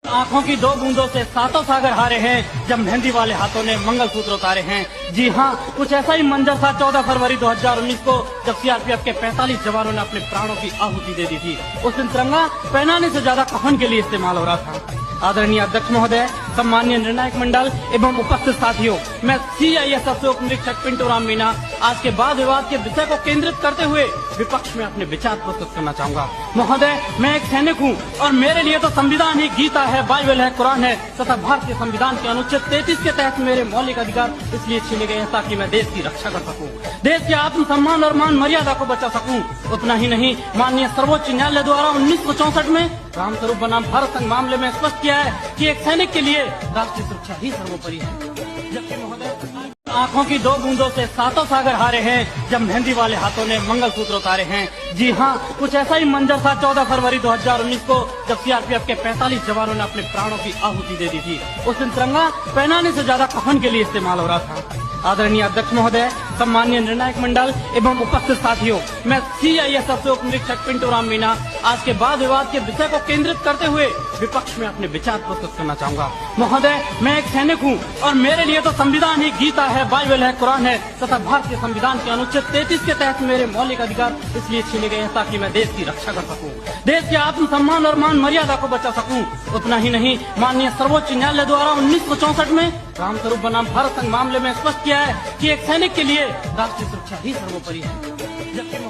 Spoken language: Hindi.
आंखों की दो बूंदों से सातों सागर हारे हैं जब मेहंदी वाले हाथों ने मंगलसूत्र उतारे हैं। जी हाँ, कुछ ऐसा ही मंजर था 14 फरवरी 2019 को जब सीआरपीएफ के 45 जवानों ने अपने प्राणों की आहुति दे दी थी। उस दिन तिरंगा पहनाने से ज्यादा कफन के लिए इस्तेमाल हो रहा था। आदरणीय अध्यक्ष महोदय, सम्मानीय निर्णायक मंडल एवं उपस्थित साथियों, मैं सीआईएसएफ से उप निरीक्षक पिंटू राम मीना आज के वाद विवाद के विषय को केंद्रित करते हुए विपक्ष में अपने विचार प्रस्तुत करना चाहूंगा। महोदय, मैं एक सैनिक हूँ और मेरे लिए तो संविधान ही गीता है, बाइबल है, कुरान है तथा भारतीय संविधान के अनुच्छेद 33 के तहत मेरे मौलिक अधिकार इसलिए छीने गए हैं ताकि मैं देश की रक्षा कर सकूं, देश के आत्म सम्मान और मान मर्यादा को बचा सकूं। उतना ही नहीं, माननीय सर्वोच्च न्यायालय द्वारा 1964 में रामस्वरूप बनाम भारत संघ मामले में स्पष्ट किया है कि एक सैनिक के लिए राष्ट्रीय सुरक्षा ही सर्वोपरि है। जबकि महोदय, आंखों की दो बूंदों से सातों सागर हारे हैं जब मेहंदी वाले हाथों ने मंगलसूत्र उतारे हैं। जी हाँ, कुछ ऐसा ही मंजर था 14 फरवरी 2019 को जब सीआरपीएफ के 45 जवानों ने अपने प्राणों की आहुति दे दी थी। उस दिन तिरंगा पहनाने से ज्यादा कफन के लिए इस्तेमाल हो रहा था। आदरणीय अध्यक्ष महोदय, सम्मानीय निर्णायक मंडल एवं उपस्थित साथियों, मैं सीआईएसएफ से उप निरीक्षक पिंटू राम मीना आज के वाद विवाद के विषय को केंद्रित करते हुए विपक्ष में अपने विचार प्रस्तुत करना चाहूंगा। महोदय, मैं एक सैनिक हूँ और मेरे लिए तो संविधान ही गीता है, बाइबल है, कुरान है तथा भारतीय संविधान के अनुच्छेद 33 के तहत मेरे मौलिक अधिकार इसलिए छीने गए हैं ताकि मैं देश की रक्षा कर सकूं, देश के आत्म सम्मान और मान मर्यादा को बचा सकूं। उतना ही नहीं, माननीय सर्वोच्च न्यायालय द्वारा 1964 में रामस्वरूप बनाम भारत संघ मामले में स्पष्ट किया है कि एक सैनिक के लिए राष्ट्रीय सुरक्षा ही सर्वोपरि है। जबकि